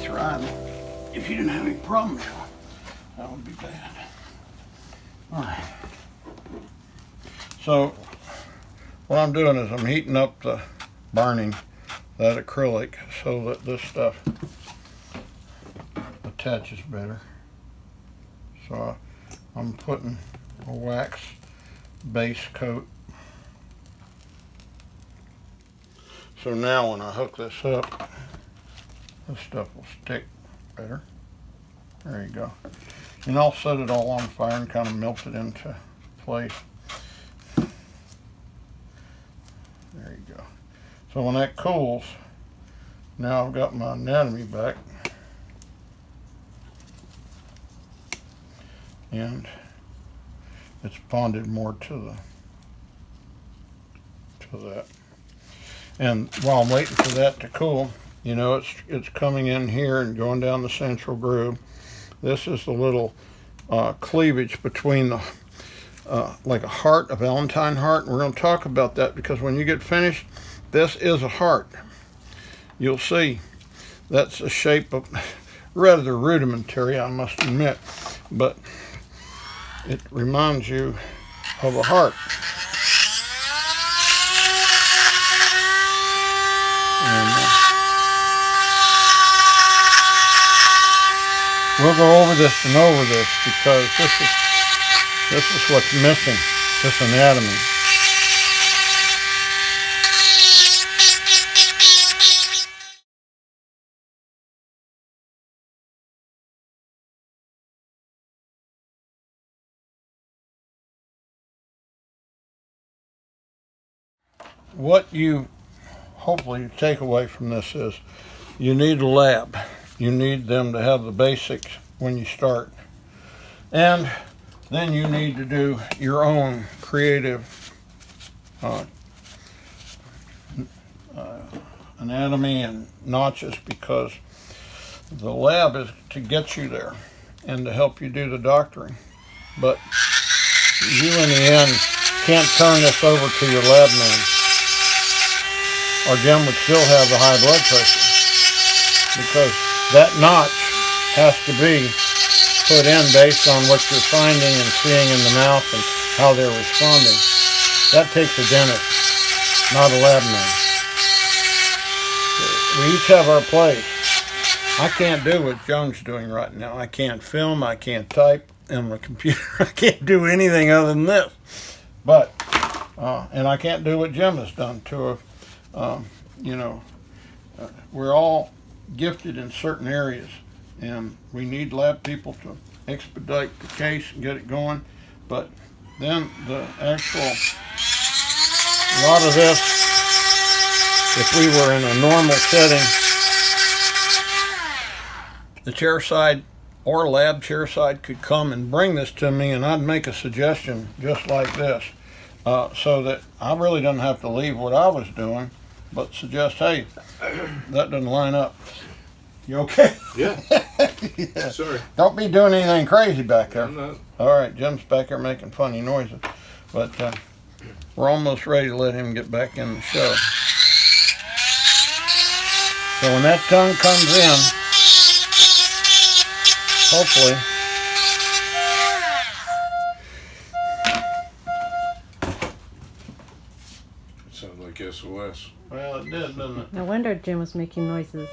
thriving. If you didn't have any problems, that would be bad. All right. So what I'm doing is I'm heating up the burning that acrylic so that this stuff attaches better. So I'm putting a wax base coat. So now when I hook this up, this stuff will stick better. There you go. And I'll set it all on fire and kind of melt it into place. There you go. So when that cools, now I've got my anatomy back. And it's bonded more to that. And while I'm waiting for that to cool, you know, it's coming in here and going down the central groove. This is the little cleavage between the like a heart, a Valentine heart, and we're going to talk about that because when you get finished, this is a heart. You'll see that's a shape of rather rudimentary, I must admit, but it reminds you of a heart. And we'll go over this and over this because this is what's missing, this anatomy. What you hopefully take away from this is you need a lab. You need them to have the basics when you start. And then you need to do your own creative anatomy and notches because the lab is to get you there and to help you do the doctoring. But you in the end can't turn this over to your lab man, or Jim would still have the high blood pressure because that notch has to be put in based on what you're finding and seeing in the mouth and how they're responding. That takes a dentist, not a lab man. We each have our place. I can't do what Joan's doing right now. I can't film, I can't type on my computer. I can't do anything other than this. But, and I can't do what Jim has done to you know, we're all gifted in certain areas and we need lab people to expedite the case and get it going. But then the actual, a lot of this, if we were in a normal setting, the chairside or lab chairside could come and bring this to me and I'd make a suggestion just like this so that I really don't have to leave what I was doing but suggest, hey, that doesn't line up. You okay? Yeah. Yeah. Sorry. Don't be doing anything crazy back there. I'm not. All right, Jim's back there making funny noises. But we're almost ready to let him get back in the show. So when that tongue comes in, hopefully, It sounded like SOS. well, it did, didn't it? No wonder Jim was making noises.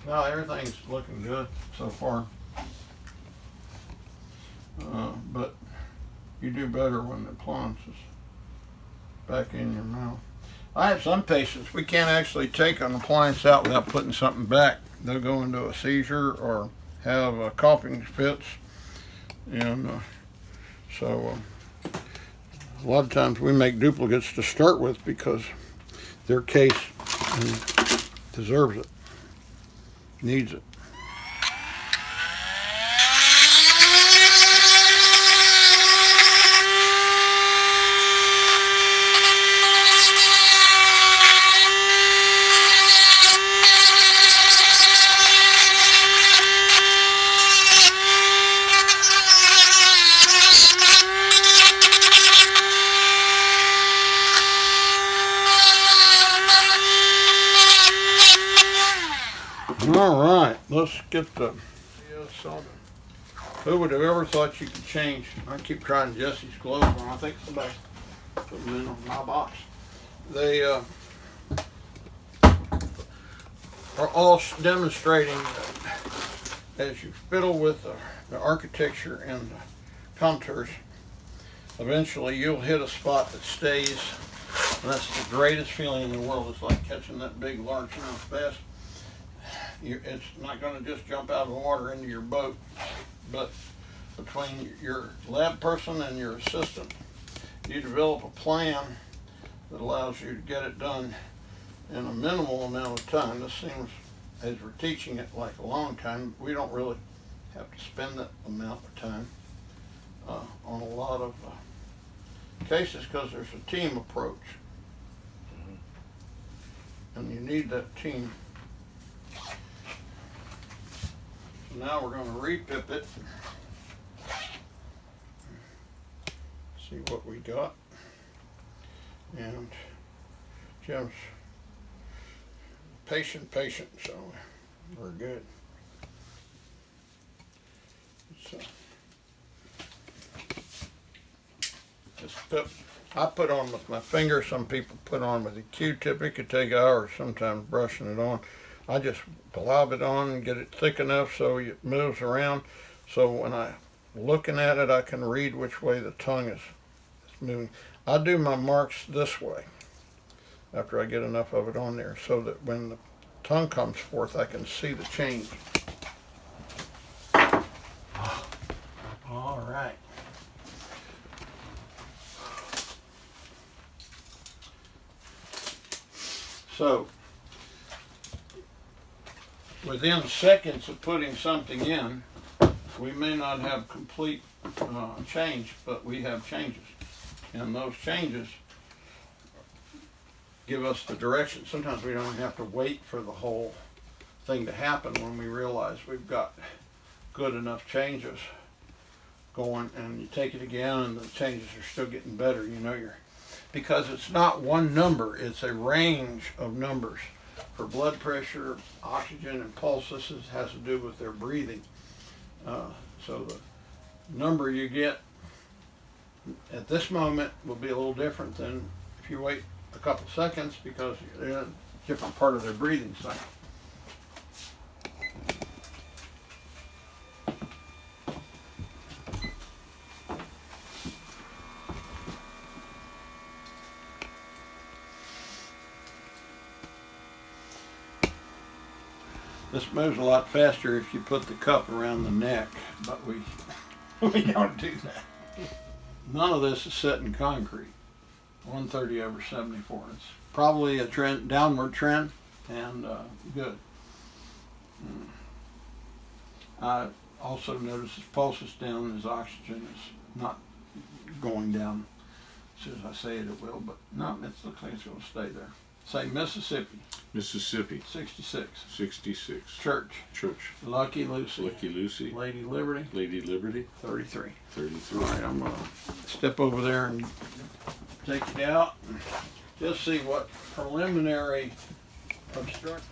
No, everything's looking good so far. But you do better when the appliance is back in your mouth. I have some patients, we can't actually take an appliance out without putting something back. They'll go into a seizure or have coughing fits. And so a lot of times we make duplicates to start with because their case deserves it, needs it. All All right, let's get the soda. Who would have ever thought you could change? I keep trying Jesse's gloves on. I think somebody put them in my box. They are all demonstrating that as you fiddle with the architecture and the contours, eventually you'll hit a spot that stays. And that's the greatest feeling in the world. It's like catching that big largemouth bass. It's not going to just jump out of the water into your boat, but between your lab person and your assistant, you develop a plan that allows you to get it done in a minimal amount of time. This seems, as we're teaching it, like a long time. We don't really have to spend that amount of time on a lot of cases because there's a team approach. And you need that team. So now we're going to repip it. See what we got. And Jim's patient, so we're good. So this pip I put on with my finger. Some people put on with a Q-tip. It could take hours sometimes brushing it on. I just glob it on and get it thick enough so it moves around. So when I'm looking at it, I can read which way the tongue is moving. I do my marks this way after I get enough of it on there so that when the tongue comes forth, I can see the change. All right. So, within seconds of putting something in, we may not have complete change, but we have changes. And those changes give us the direction. Sometimes we don't even have to wait for the whole thing to happen when we realize we've got good enough changes going, and you take it again and the changes are still getting better. You know, because it's not one number, it's a range of numbers. For blood pressure, oxygen, and pulse, this has to do with their breathing. So the number you get at this moment will be a little different than if you wait a couple seconds because they're in a different part of their breathing cycle. This moves a lot faster if you put the cup around the neck, but we don't do that. None of this is set in concrete. 130/74. It's probably a trend, downward trend, and good. I also notice his pulse is down and his oxygen is not going down as soon as I say it will, but no, it looks like it's going to stay there. Say Mississippi. Mississippi. 66. 66. Church. Lucky Lucy. Lucky Lucy. Lady Liberty. Lady Liberty. 33. 33. All right, I'm going to step over there and take it out. Just see what preliminary obstruct.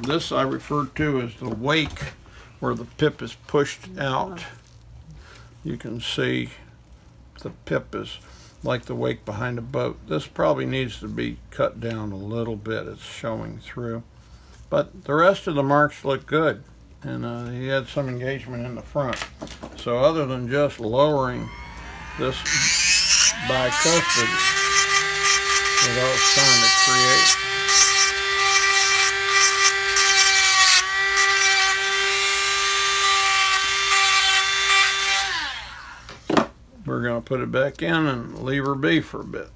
This I refer to as the wake, where the pip is pushed out. You can see the pip is like the wake behind a boat. This probably needs to be cut down a little bit. It's showing through. But the rest of the marks look good. And he had some engagement in the front. So other than just lowering this bicuspid that I was trying to create, we're going to put it back in and leave her be for a bit.